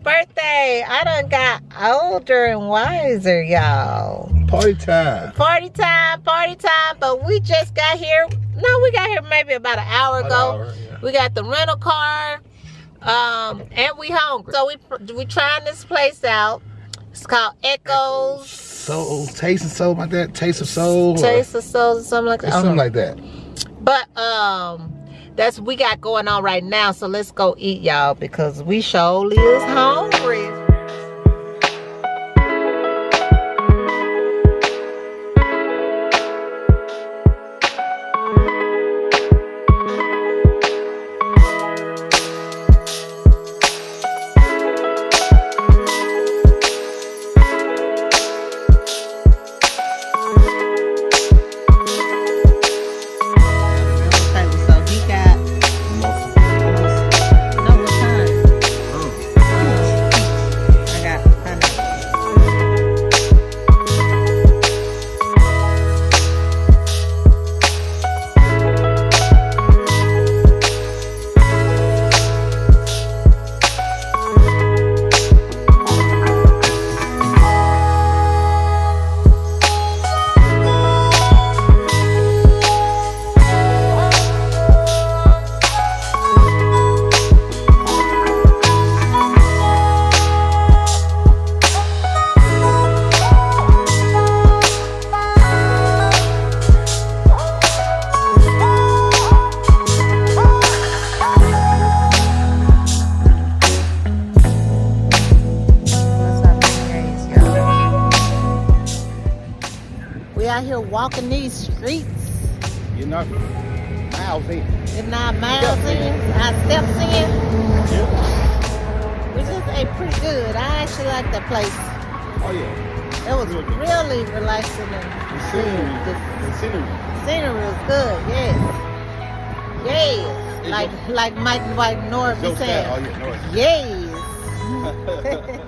birthday. I done got older and wiser, y'all. Party time. Party time, party time. But we just got here. No, we got here maybe about an hour ago. We got the rental car. And we hungry. So we trying this place out. It's called Echoes. Soul, taste of soul, like that. Taste of soul. Taste of soul, or something like that. Something like that. But that's what we got going on right now. So let's go eat, y'all, because we surely is hungry. Out here walking these streets. You're not miles in. Getting our miles in, our steps in. Yeah. We just ate pretty good. I actually like that place. Oh yeah. It was really relaxing and good. The Scenery was good, yes. Yes. Like Mike White North be saying. Oh, yeah, yes.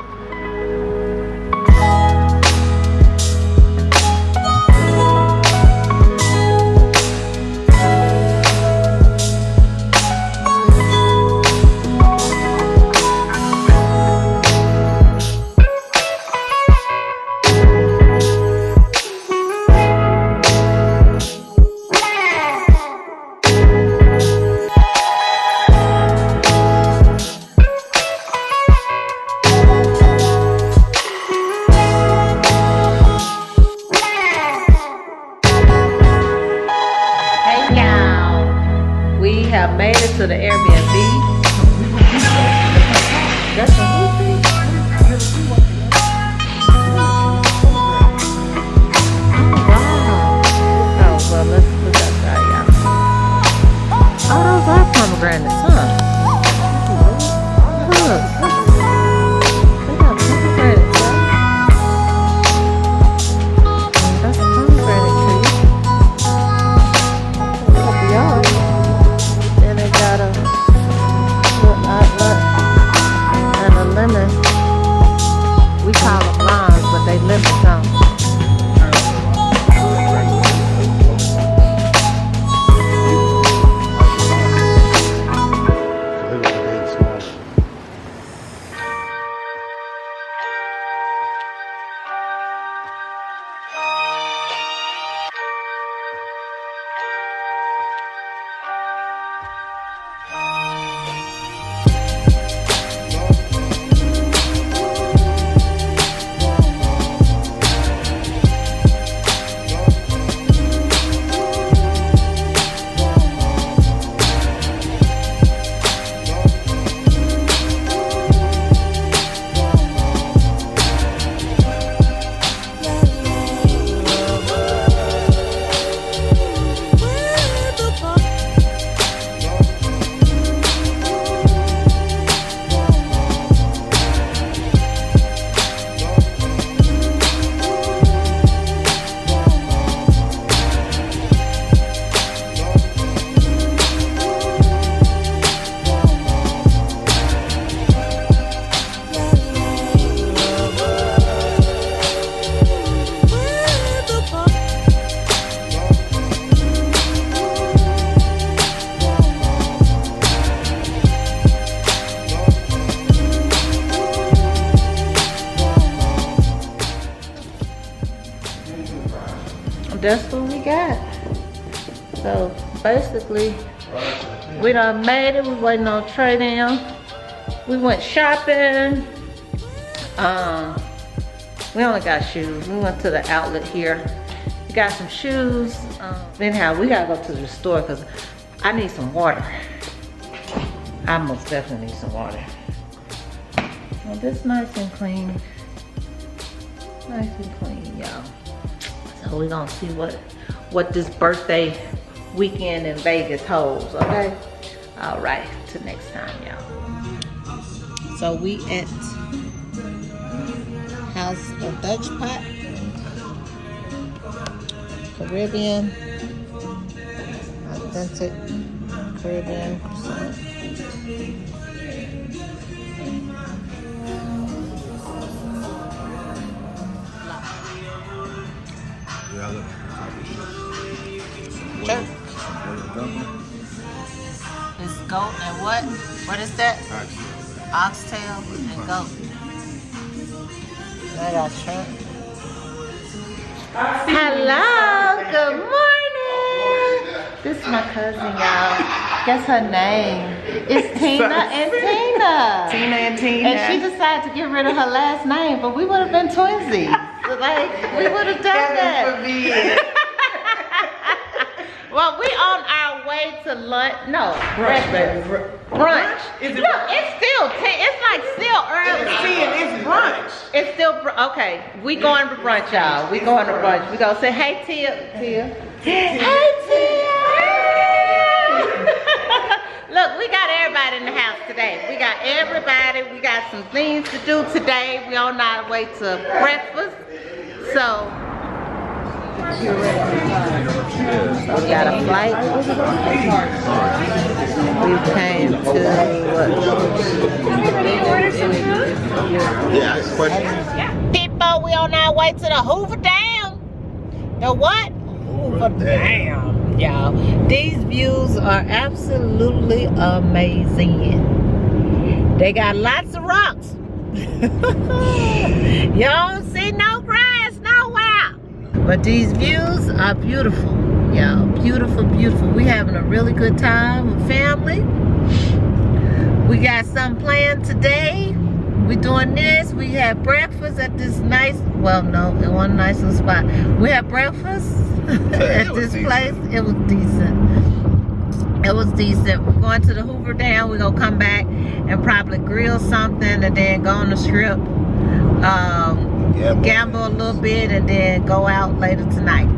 that's what we got. So basically, we done made it. We waiting on Trey down. We went shopping. We only got shoes. We went to the outlet here. We got some shoes. Anyhow, we gotta go to the store because I need some water. I most definitely need some water. Well, this nice and clean. Nice and clean, y'all. So we're gonna see what this birthday weekend in Vegas holds, okay? All right, till next time, y'all. So we at House of Dutch Pot, Caribbean, authentic Caribbean croissant. Sure. It's goat and what? What is that? Oxtail and goat. I got shrimp. Hello, good morning. This is my cousin, y'all. Guess her name? It's Tina and Tina. Tina and Tina. And she decided to get rid of her last name, but we would have been twinsies. Like, we would have done that. Well, we on our way to lunch. No, Brunch, baby. Brunch. Is it Look, brunch? it's still 10. It's like still early. It's brunch. It's still okay. We going to brunch, y'all. We going to brunch. We gonna say, hey, Tia. Hey, Tia. Look, we got everybody in the house today. We got everybody. We got some things to do today. We on our way to breakfast. So we got a flight. We came to people, we on our way to the Hoover Dam. The what? Hoover Dam, y'all. These views are absolutely amazing. They got lots of rocks. You don't see no grass nowhere. But these views are beautiful, y'all. Beautiful, beautiful. We having a really good time with family. We got something planned today. We doing this. We had breakfast at this nice, well, no, it wasn't a nice little spot. We had breakfast at this place. It was decent. It was decent. We're going to the Hoover Dam. We're gonna come back and probably grill something and then go on the strip. Gamble a little bit and then go out later tonight.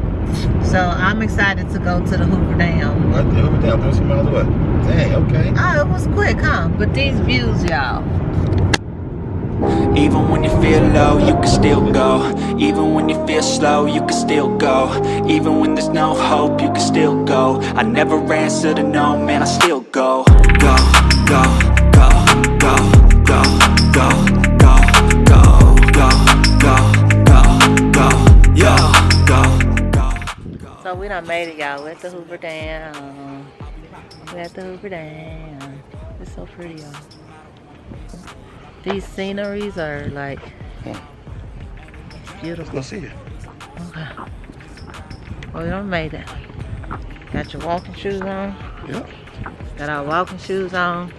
So I'm excited to go to the Hoover Dam. What? The Hoover Dam, 30 miles away. Dang, okay. Oh, it was quick, huh? But these views, y'all. Even when you feel low, you can still go. Even when you feel slow, you can still go. Even when there's no hope, you can still go. I never answer to no, man, I still go. Go, go, go, go, go, go, go, go, go, go, go, go, go, go. So we done made it, y'all. We're at the Hoover Dam. We're at the Hoover Dam. It's so pretty, y'all. These sceneries are like beautiful. Let's go see it. Okay. Well, we done made it. Got your walking shoes on? Yep. Got our walking shoes on.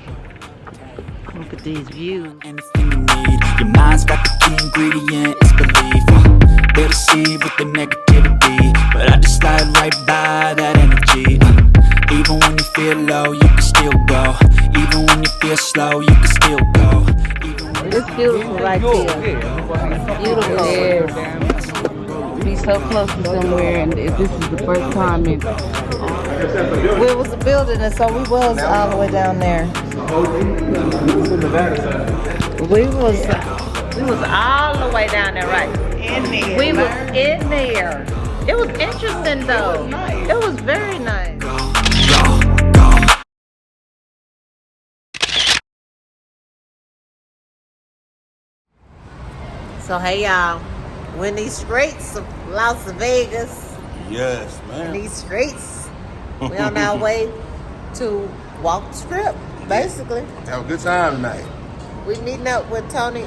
Look at these views. Anything you need, your mind's got the key ingredient, it's belief. They'll deceive with the negativity, but I just slide right by that energy. Even when you feel low, you can still go. Even when you feel slow, you can still go. It's beautiful right here. Beautiful. Yes. Be so close to somewhere, and if this is the first time, it's We was a building, and so we was all the way down there. We was all the way down there, right? in there. We was in there. It was interesting though. It was very nice. So hey y'all, we're in these streets of Las Vegas. Yes, In man. these streets, we on our way to walk the strip, basically. Have a good time tonight. We meeting up with Tony,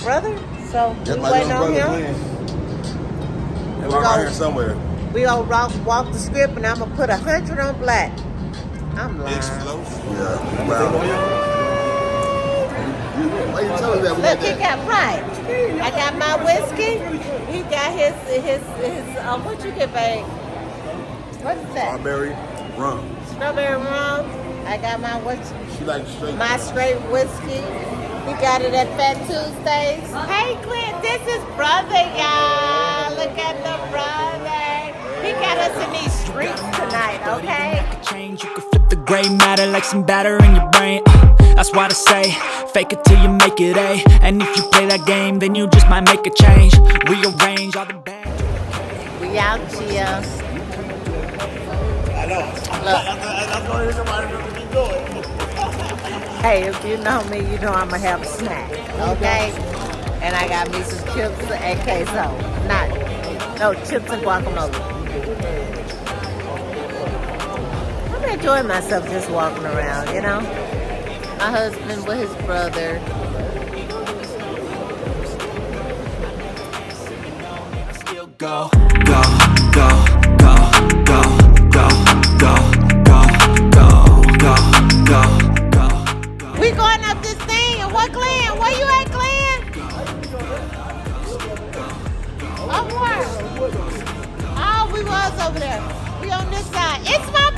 brother. So That's we my waiting little on brother him. playing. They're We around go- here somewhere. We gonna walk the script, and I'm gonna put 100 on black. I'm lying. Yeah. Wow. Why you telling that? Look, he got right. I got my whiskey. He got his what you get, babe? What is that? Strawberry rum. Strawberry rum. I got my She likes straight. my straight whiskey. He got it at Fat Tuesdays. Hey, Clint, this is brother, y'all. Look at the brother. He got us in these streets tonight, okay? Change, you can flip the gray matter like some batter in your brain. That's why I say, fake it till you make it A. And if you play that game, then you just might make a change. Rearrange all the bad. We out here. I know. Look. I'm going to somebody to keep going. Hey, if you know me, you know I'm gonna have a snack, okay? And I got me some chips and queso. No, chips and guacamole. I'm enjoying myself just walking around, you know? My husband with his brother. Still go, go, go, go, go, go, go, go, go, go, go, go. We going up this thing, and what, Glenn? Where you at, Glenn? Up where? Oh, we was over there. We on this side. It's my